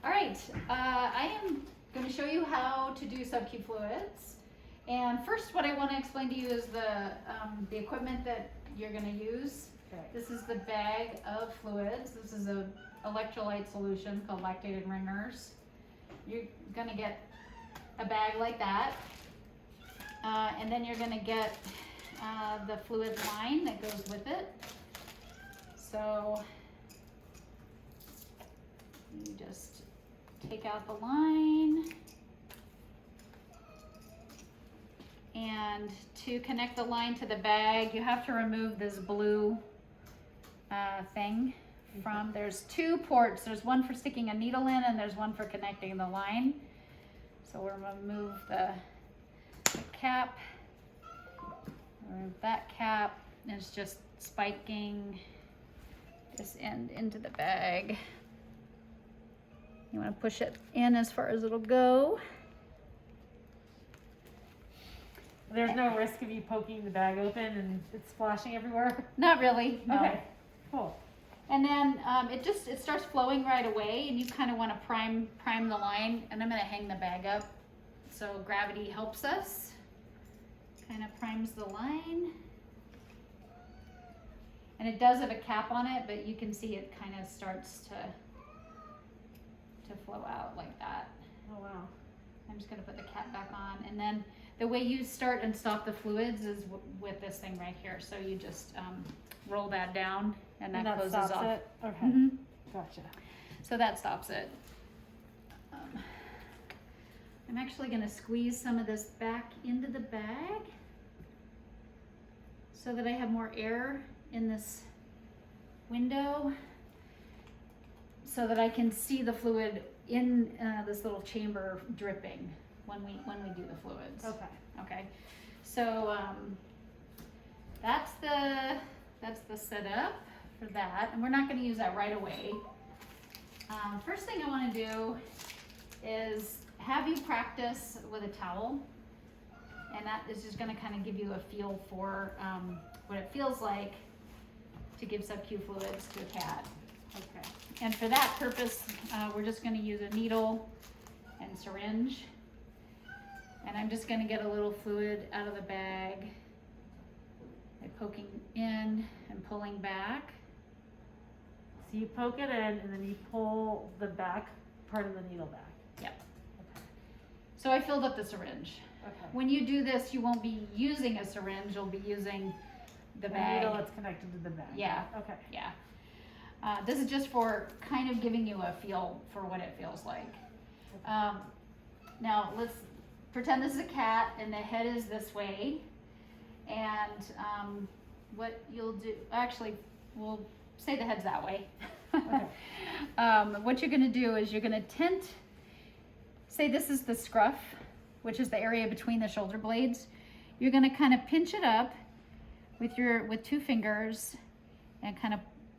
All right, I am going to show you how to do sub-Q fluids. And first, what I want to explain to you is the equipment that you're going to use. Okay. This is the bag of fluids. This is a electrolyte solution called lactated ringers. You're going to get a bag like that, and then you're going to get the fluid line that goes with it. So you just take out the line, and to connect the line to the bag, you have to remove this blue thing from, there's two ports. There's one for sticking a needle in and there's one for connecting the line. So we're going to remove the cap, remove that cap, and it's just spiking this end into the bag. You want to push it in as far as it'll go. There's no risk of you poking the bag open and it's splashing everywhere? Not really, no. Okay, cool. And then it starts flowing right away, and you kind of want to prime the line. And I'm going to hang the bag up so gravity helps us. Kind of primes the line. And it does have a cap on it, but you can see it kind of starts to flow out like that. Oh wow. I'm just going to put the cap back on, and then the way you start and stop the fluids is with this thing right here. So you just roll that down, and that closes stops off. it? Okay, gotcha. So that stops it. I'm actually going to squeeze some of this back into the bag so that I have more air in this window, so that I can see the fluid in this little chamber dripping when we do the fluids. Okay. Okay. So that's the setup for that, and we're not going to use that right away. First thing I want to do is have you practice with a towel, and that is just going to kind of give you a feel for what it feels like to give sub-Q fluids to a cat. Okay. And for that purpose, we're just going to use a needle and syringe. And I'm just going to get a little fluid out of the bag by poking in and pulling back. So you poke it in and then you pull the back part of the needle back. Yep. Okay. So I filled up the syringe. Okay. When you do this, you won't be using a syringe, you'll be using the bag. needle that's connected to the bag. Yeah. Okay. Yeah. This is just for kind of giving you a feel for what it feels like. Now let's pretend this is a cat and the head is this way. And what you'll do, actually, we'll say the head's that way. Okay. What you're going to do is you're going to tent, say this is the scruff, which is the area between the shoulder blades. You're going to kind of pinch it up with two fingers, and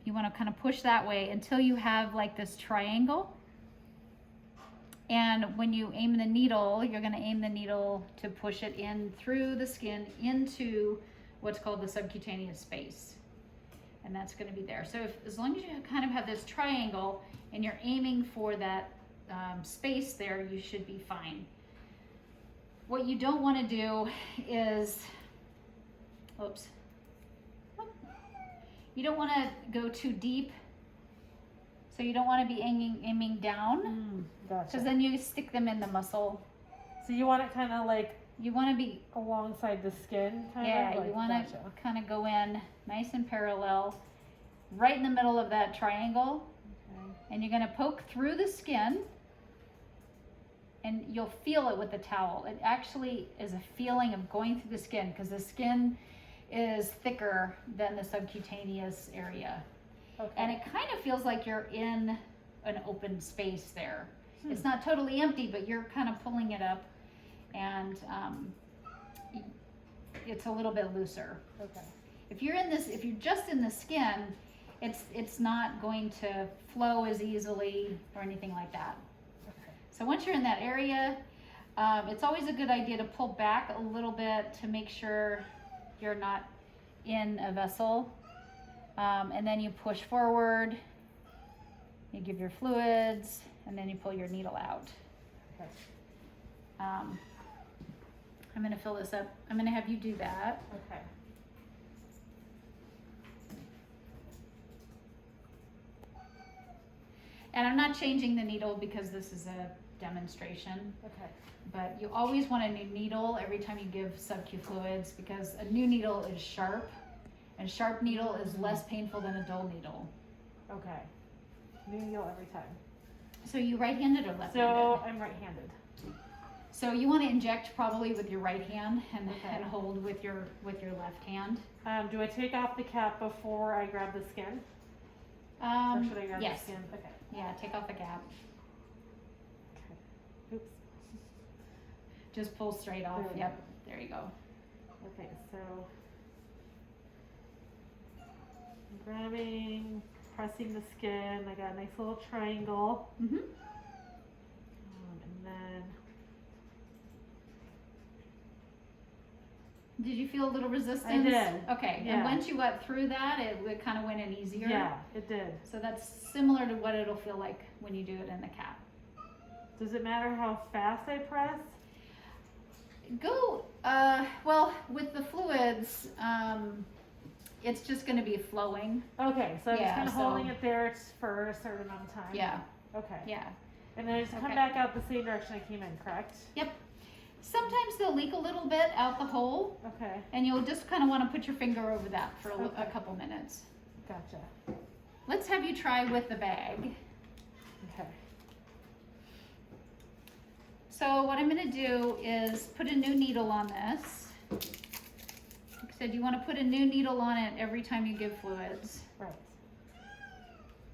you want to kind of push that way until you have like this triangle. And when you aim the needle, you're going to aim the needle to push it in through the skin into what's called the subcutaneous space. And that's going to be there. So as long as you kind of have this triangle and you're aiming for that space there, you should be fine. What you don't want to do is, you don't want to go too deep. So you don't want to be aiming down, Gotcha. because then you stick them in the muscle. So you want it kind of like You want to be, alongside the skin, kind yeah, of? Like, you want to gotcha. kind of go in nice and parallel, right in the middle of that triangle. Okay. And you're going to poke through the skin, and you'll feel it with the towel. It actually is a feeling of going through the skin, because the skin is thicker than the subcutaneous area. Okay. And it kind of feels like you're in an open space there. It's not totally empty, but you're kind of pulling it up, and it's a little bit looser. Okay. If you're just in the skin, it's not going to flow as easily or anything like that. Okay. So once you're in that area, it's always a good idea to pull back a little bit to make sure you're not in a vessel. And then you push forward You give your fluids, and then you pull your needle out. Okay. I'm gonna fill this up. I'm gonna have you do that. Okay. And I'm not changing the needle because this is a demonstration, Okay. but you always want a new needle every time you give sub-Q fluids because a new needle is sharp, and a sharp needle is less painful than a dull needle. Okay. New needle every time. So you right-handed or left-handed? So I'm right-handed. So you want to inject probably with your right hand and, Okay. and hold with your left hand. Do I take off the cap before I grab the skin? Or should I grab yes. the skin? Okay. Yeah, take off the cap. Okay. Oops. Just pull straight off. There we Yep, go. there you go. Okay, so I'm grabbing, pressing the skin. I got a nice little triangle. Mm-hmm. And then Did you feel a little resistance? I did. Okay, Yeah. and once you got through that, it kind of went in easier. yeah, it did. So that's similar to what it'll feel like when you do it in the cap. Does it matter how fast I press? Go, well, with the fluids, it's just gonna be flowing. Okay, so I'm just Yeah, kind of so- holding it there for a certain amount of time. Yeah, Okay. yeah. And then I just come Okay. back out the same direction I came in, correct? Yep. Sometimes they'll leak a little bit out the hole, Okay, and you'll just kind of want to put your finger over that for a Okay. couple minutes. gotcha. Let's have you try with the bag. Okay. So what I'm gonna do is put a new needle on this. Like I said, you wanna put a new needle on it every time you give fluids. Right.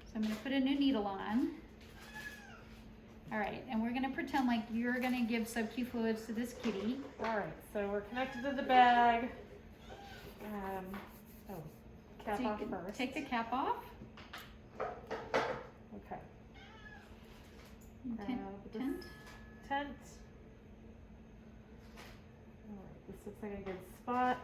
So I'm gonna put a new needle on. All right, and we're gonna pretend like you're gonna give sub-Q fluids to this kitty. All right, so we're connected to the bag. Cap So you off can first. take the cap off. Okay. Tent. This Tent. tent. All right, this looks like a good spot.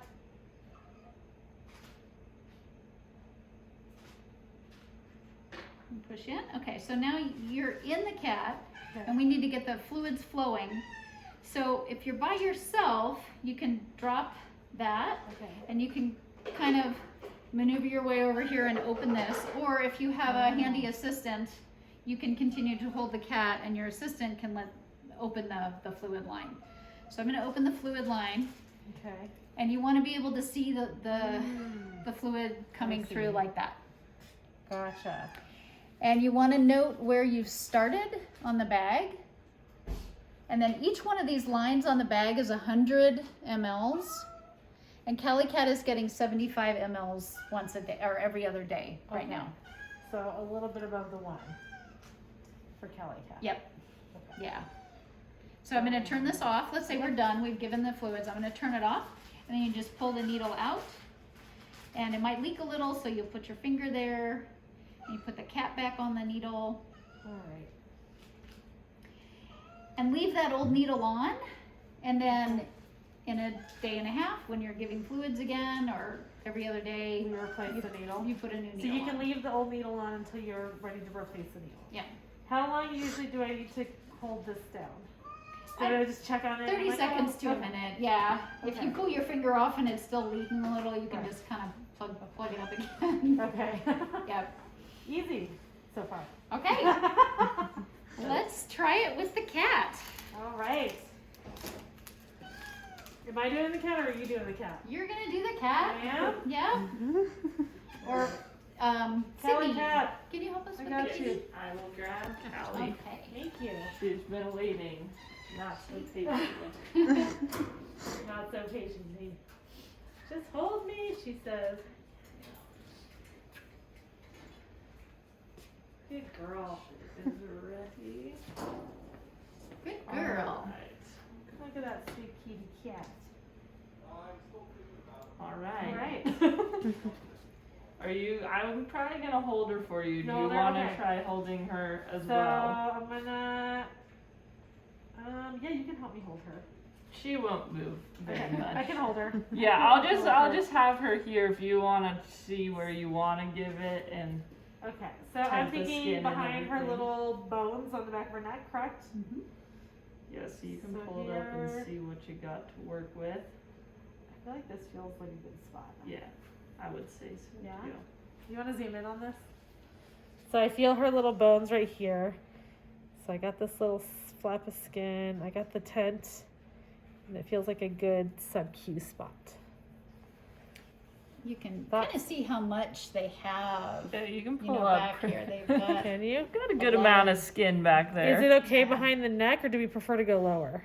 And push in. Okay, so now you're in the cat, Okay. and we need to get the fluids flowing. So if you're by yourself, you can drop that, Okay. and you can kind of maneuver your way over here and open this. Or if you have a handy assistant, you can continue to hold the cat, and your assistant can open the fluid line. So I'm going to open the fluid line, Okay. and you want to be able to see the fluid coming see. through like that. Gotcha. And you want to note where you've started on the bag. And then each one of these lines on the bag is 100 mLs. And Cali Cat is getting 75 mLs once a day or every other day right Okay. now. So a little bit above the 1 for Cali Cat. Yep. Okay. Yeah. So I'm going to turn this off. Let's say we're done. We've given the fluids. I'm going to turn it off. And then you just pull the needle out. And it might leak a little, so you'll put your finger there. And you put the cap back on the needle. All right. And leave that old needle on, and then in a day and a half, when you're giving fluids again, or every other day, We replace the needle. you put a new needle So you can on. leave the old needle on until you're ready to replace the needle. Yeah. How long usually do I need to hold this down? So I- I just check on it? 30 Like, seconds oh, to a okay. minute, yeah. If you Okay. pull your finger off and it's still leaking a little, you can Right. just kind of plug it up again. Okay. Yep. Easy so far. Okay, let's try it with the cat. All right. Am I doing the cat or are you doing the cat? You're gonna do the cat? I am? Yeah. Or, Cali Sydney, Cat. can you help us I with got the kitty? you. I will grab Callie. Okay. Thank you. She's been waiting, not so patiently. Not so patiently. Just hold me, she says. Good girl. Is ready. Good girl. Look at that sweet kitty cat. All right. All right. Are you? I'm probably gonna hold her for you. Do No, you they're want to okay. try holding her as So well? I'm gonna. Yeah, you can help me hold her. She won't move very Okay, much. I can hold her. Yeah, I'll just have her here if you want to see where you want to give it, and Okay, so Tug I'm the skin thinking and behind her everything. little bones on the back of her neck, correct? Mm-hmm. Yeah, so you can So pull it up here- and see what you got to work with. I feel like this feels like a good spot. Yeah, I would say so Yeah? too. You want to zoom in on this? So I feel her little bones right here. So I got this little flap of skin. I got the tent. And it feels like a good sub-Q spot. You can That- kind of see how much they have. Yeah, you can You pull know, up. back here they've got. Can you? Got a A good lot amount of- of skin back there. Is it okay Yeah. behind the neck or do we prefer to go lower?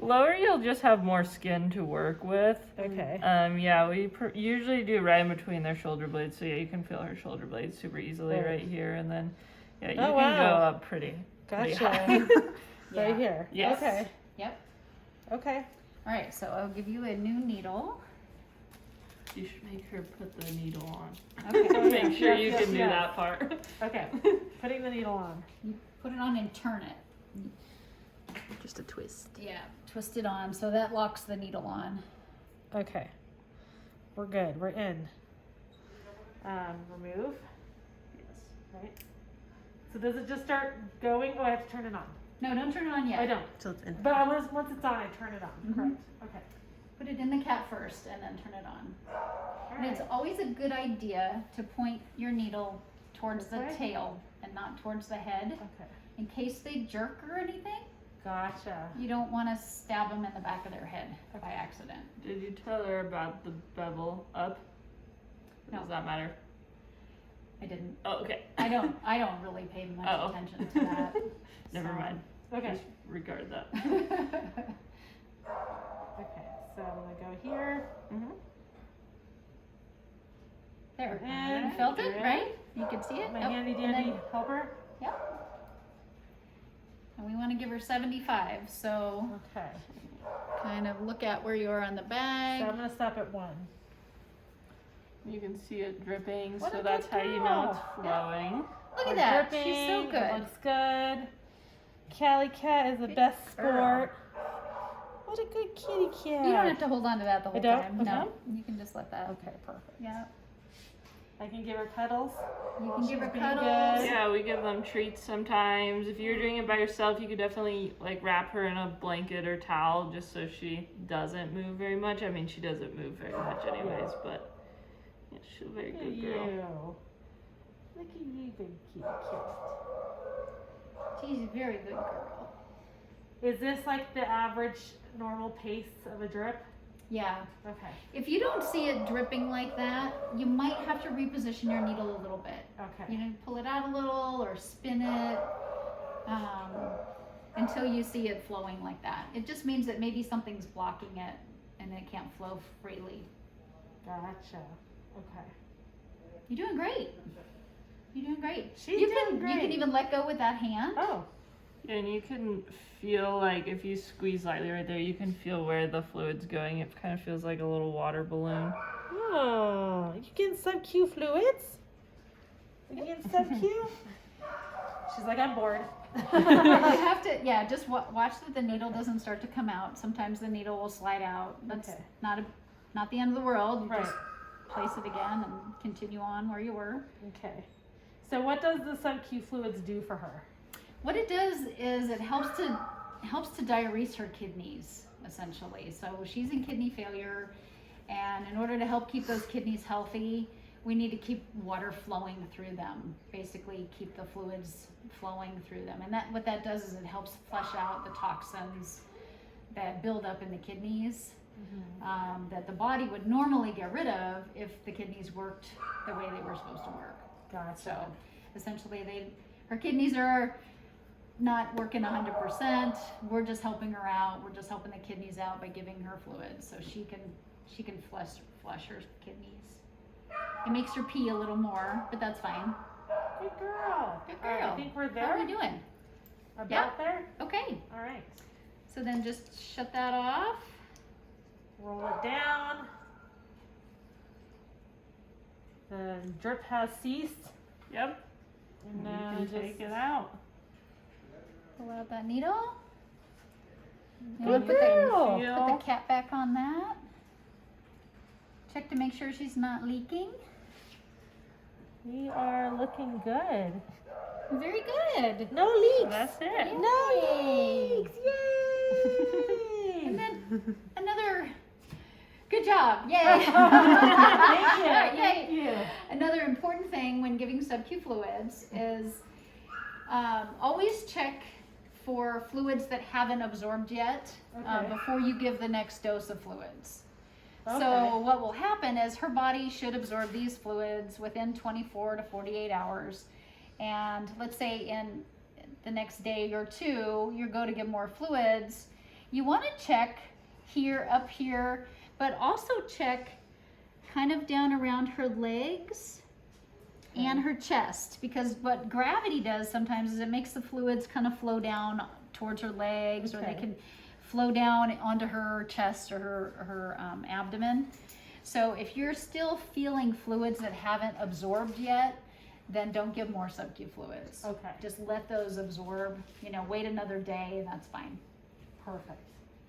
Lower, you'll just have more skin to work with. Okay. Yeah, we usually do right in between their shoulder blades, so yeah, you can feel her shoulder blades super easily Right. right here, and then yeah, you Oh, can wow. go up pretty Gotcha. high. Yeah. Right here. Yes. Okay. Yep. Okay. All right, so I'll give you a new needle. You should make her put the needle on. Okay. Make sure you Yes, can do yes. that part. Okay. Putting the needle on. You put it on and turn it. Just a twist. Yeah, twist it on so that locks the needle on. Okay. We're good. We're in. Remove. Yes. Right. So does it just start going? Oh, I have to turn it on. No, don't turn it on yet. I don't. So it's in. But once it's on, I turn it on. Mhm. Correct. Okay. Put it in the cap first and then turn it on. All And it's right. always a good idea to point your needle towards the This way? tail and not towards the head. Okay. In case they jerk or anything, Gotcha. you don't want to stab them in the back of their head by accident. Did you tell her about the bevel up? No. Does that matter? I didn't. Oh, okay. I don't really pay much Oh. attention to that. Never So- mind. Okay. Just regard that. Okay. So I'm gonna go here. Mm-hmm. There. And You felt it, good. right? You could see it? My Yep. handy And then- dandy helper. Yep. And we want to give her 75, so Okay. kind of look at where you are on the So bag. I'm gonna stop at 1. You can see it dripping, What so a that's good how you know it's girl. flowing. Look at We're that. dripping, She's so It good. looks good. Callie Cat is the Good best girl. sport. What a good kitty cat. You don't have to hold on to that the whole don't? time. Okay. No, you can just let that. Okay, perfect. Yeah. I can give her cuddles. You While can give her she's being cuddles. good. Yeah, we give them treats sometimes. If you're doing it by yourself, you could definitely like wrap her in a blanket or towel just so she doesn't move very much. I mean, she doesn't move very much anyways, but yeah, she's a very Look at good you. girl. Look at you, big kitty cat. She's a very good girl. Is this like the average normal pace of a drip? Yeah. Okay. If you don't see it dripping like that, you might have to reposition your needle a little bit. Okay. You know, pull it out a little or spin it until you see it flowing like that. It just means that maybe something's blocking it and it can't flow freely. Gotcha. Okay. You're doing great. You're doing great. She's you doing can, great. You can even let go with that hand. Oh. And you can feel like if you squeeze lightly right there, you can feel where the fluid's going. It kind of feels like a little water balloon. Oh, you getting sub-Q fluids? You getting sub-Q? She's like, I'm bored. You have to, yeah, just watch that the needle doesn't start to come out. Sometimes the needle will slide out. That's Okay. not the end of the world. You Right. just place it again and continue on where you were. Okay. So what does the sub-Q fluids do for her? What it does is it helps to diurese her kidneys, essentially. So she's in kidney failure, and in order to help keep those kidneys healthy, we need to keep water flowing through them. Basically, keep the fluids flowing through them, and what that does is it helps flush out the toxins that build up in the kidneys. That the body would normally get rid of if the kidneys worked the way they were supposed to work. Gotcha. So essentially, her kidneys are not working 100%. We're just helping her out. We're just helping the kidneys out by giving her fluids so she can flush her kidneys. It makes her pee a little more, but that's fine. Good girl. Good All right, girl. I think we're How there. are we doing? About Yeah. there? Okay. All right. So then just shut that off. Roll it down. The drip has ceased. Yep. And You now can just take it out. Pull out that needle. Good And girl. Put the cap back on that. Check to make sure she's not leaking. We are looking good. Very good. No leaks. That's it. No leaks. Yay! And then another good job. Yay. Thank you. Yay. Thank you. Another important thing when giving sub-Q fluids is always check for fluids that haven't absorbed yet Okay. before you give the next dose of fluids. Okay. So what will happen is her body should absorb these fluids within 24 to 48 hours. And let's say in the next day or two, you go to give more fluids. You want to check here, up here, but also check kind of down around her legs and her chest, because what gravity does sometimes is it makes the fluids kind of flow down towards her legs, or they Okay. can flow down onto her chest or her abdomen. So if you're still feeling fluids that haven't absorbed yet, then don't give more sub-Q fluids. Okay. Just let those absorb, wait another day and that's fine. Perfect.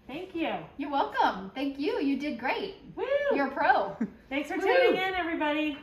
Thank you. You're welcome. Thank you. You did great. Woo! You're a pro. Thanks for Woo! tuning in, everybody.